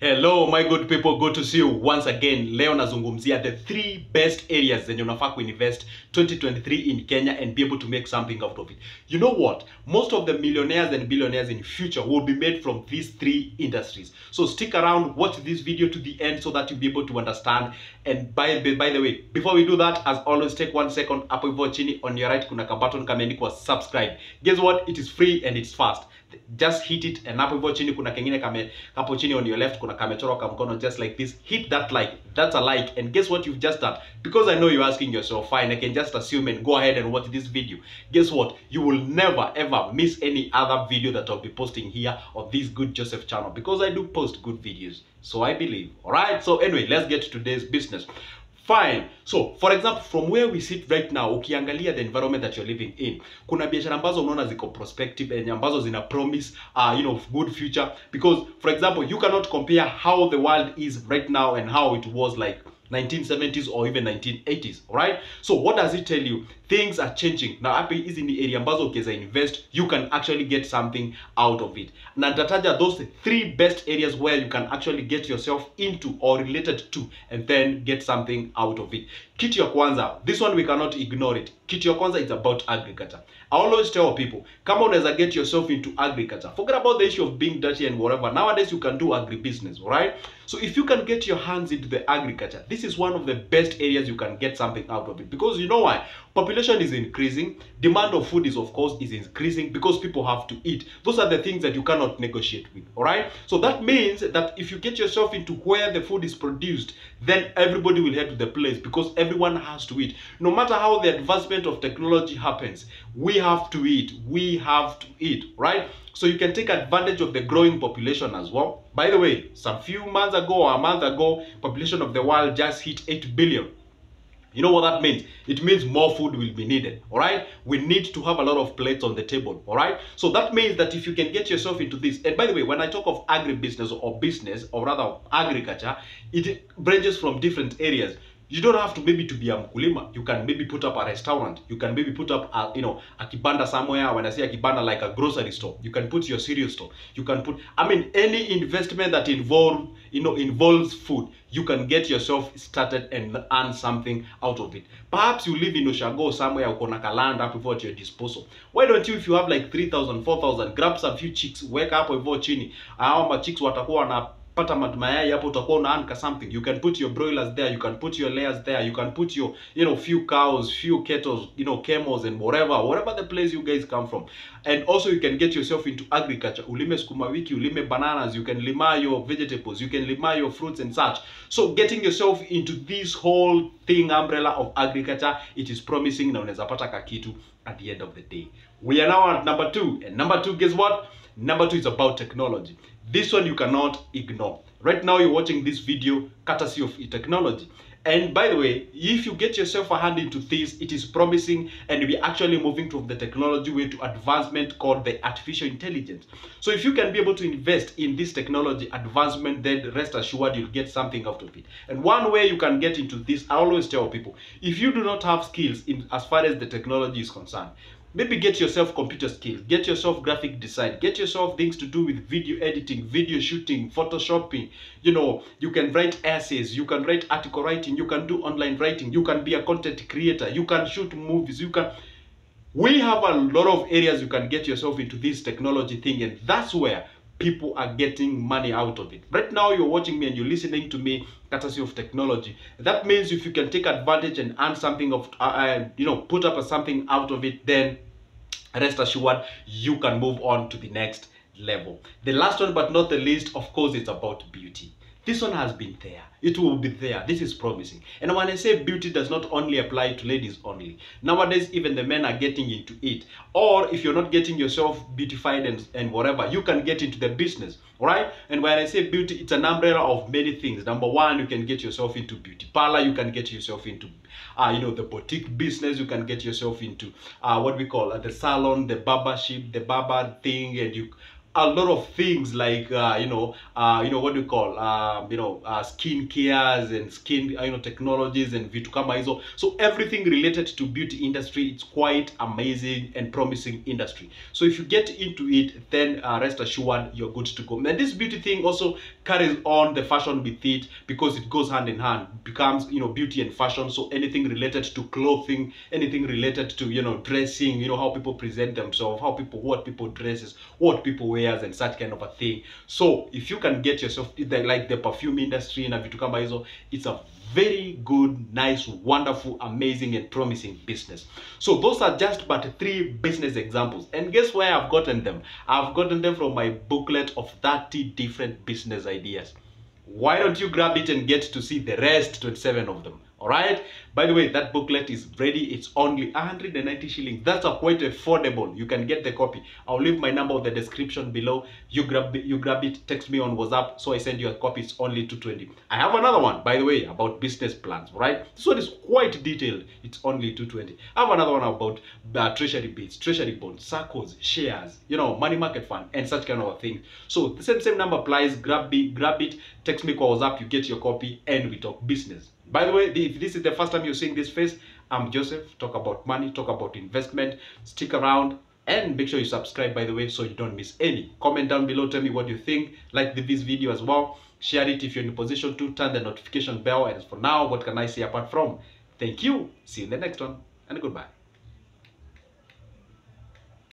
Hello my good people, good to see you once again. Leo nazungumzia the 3 best areas zenye unafaa kuinvest 2023 in Kenya and be able to make something out of it. You know what? Most of the millionaires and billionaires in future will be made from these 3 industries. So stick around, watch this video to the end so that you'll be able to understand. And by the way, before we do that, as always, take 1 second. Hapo hivyo chini on your right kuna ka button kameandikwa subscribe. Guess what? It is free and it's fast. Just hit it, and hapo hivyo chini kuna kengine hapo chini on your left kuna kamechoro ka mkono just like this. Hit that like. That's a like. And guess what you've just done? Because I know you're asking yourself, fine, I can just assume and go ahead and watch this video. Guess what? You will never ever miss any other video that I'll be posting here on this Good Joseph channel, because I do post good videos, so I believe. All right, so anyway, let's get to today's business. Fine. So, for example, from where we sit right now, ukiangalia the environment that you're living in, kuna biashara ambazo unaona ziko prospective and ambazo zina promise good future, because for example, you cannot compare how the world is right now and how it was like 1970s or even 1980s. All right, so what does it tell you? Things are changing now. Hapa is in the area ambazo ukiweza invest, you can actually get something out of it. Na nitataja those 3 best areas where you can actually get yourself into or related to and then get something out of it. Kitu ya kwanza, this one we cannot ignore it. Kitu ya kwanza is about agriculture. I always tell people, kama unaweza get yourself into agriculture, forget about the issue of being dirty and whatever. Nowadays you can do agribusiness, right? So if you can get your hands into the agriculture, this is one of the best areas you can get something out of it. Because you know why? Population is increasing, demand of food is of course is increasing because people have to eat. Those are the things that you cannot negotiate with. All right, so that means that if you get yourself into where the food is produced, then everybody will head to the place because everyone has to eat. No matter how the advancement of technology happens, we have to eat. We have to eat, right? So you can take advantage of the growing population as well. By the way, some few months ago or a month ago, population of the world just hit 8 billion. You know what that means? It means more food will be needed. All right, we need to have a lot of plates on the table. All right, so that means that if you can get yourself into this, and by the way, when I talk of agribusiness or business, or rather agriculture, it ranges from different areas. You don't have to maybe to be a mkulima. You can maybe put up a restaurant. You can maybe put up a kibanda somewhere. When I say a kibanda, like a grocery store, you can put your cereal store. You can put, any investment that involves food, you can get yourself started and earn something out of it. Perhaps you live in Oshago somewhere, ukona land up at your disposal. Why don't you, if you have like 3,000, 4,000, grab some few chicks, wake up with chini. Chicks watakuwa na pata mayai hapo, utakuwa unaanka something. You can put your broilers there, you can put your layers there, you can put your few cows, few kettles, camels and whatever the place you guys come from. And also you can get yourself into agriculture. Ulime sukuma wiki, ulime bananas, you can lima your vegetables, you can lima your fruits and such. So getting yourself into this whole thing umbrella of agriculture, it is promising na unaweza pata kakitu at the end of the day. We are now at number 2, and number 2, guess what? Number 2 is about technology. This one you cannot ignore. Right now you're watching this video courtesy of technology. And by the way, if you get yourself a hand into this, it is promising, and we're actually moving to the technology way to advancement called the artificial intelligence. So if you can be able to invest in this technology advancement, then rest assured you'll get something out of it. And one way you can get into this, I always tell people, if you do not have skills in as far as the technology is concerned, maybe get yourself computer skills, get yourself graphic design, get yourself things to do with video editing, video shooting, photoshopping. You can write essays, you can write article writing, you can do online writing, you can be a content creator, you can shoot movies, we have a lot of areas you can get yourself into this technology thing, and that's where people are getting money out of it. Right now you're watching me and you're listening to me courtesy of technology. That means if you can take advantage and earn something of put up something out of it, then rest assured you can move on to the next level. The last one but not the least, of course, it's about beauty. This one has been there. It will be there. This is promising. And when I say beauty, does not only apply to ladies only. Nowadays, even the men are getting into it. Or if you're not getting yourself beautified and whatever, you can get into the business. Right? And when I say beauty, it's an umbrella of many things. Number 1, you can get yourself into beauty parlor. You can get yourself into the boutique business. You can get yourself into what we call the salon, the barbership, the barber thing, and a lot of things like what do you call skin cares and skin technologies and vitu kama hizo. So everything related to beauty industry, it's quite amazing and promising industry. So if you get into it, then rest assured you're good to go. And this beauty thing also carries on the fashion with it, because it goes hand in hand, becomes beauty and fashion. So anything related to clothing, anything related to dressing, how people present themselves, what people dresses, what people wears, and such kind of a thing. So if you can get yourself like the perfume industry na vitu kama hizo, it's a very good, nice, wonderful, amazing, and promising business. So those are just but 3 business examples. And guess where I've gotten them? I've gotten them from my booklet of 30 different business ideas. Why don't you grab it and get to see the rest 27 of them? All right. By the way, that booklet is ready. It's only 190 shillings. That's a quite affordable. You can get the copy. I'll leave my number in the description below. You grab it, text me on WhatsApp, so I send you a copy. It's only 220. I have another one, by the way, about business plans, right? This one is quite detailed. It's only 220. I have another one about treasury bills, treasury bonds, circles, shares, money market fund, and such kind of a thing. So the same number applies. Grab it, text me on WhatsApp, you get your copy, and we talk business. By the way, if this is the first time you're seeing this face, I'm Joseph. Talk about money, talk about investment. Stick around and make sure you subscribe, by the way, so you don't miss any. Comment down below, tell me what you think. Like this video as well. Share it if you're in a position to. Turn the notification bell. And for now, what can I say apart from thank you? See you in the next one, and goodbye.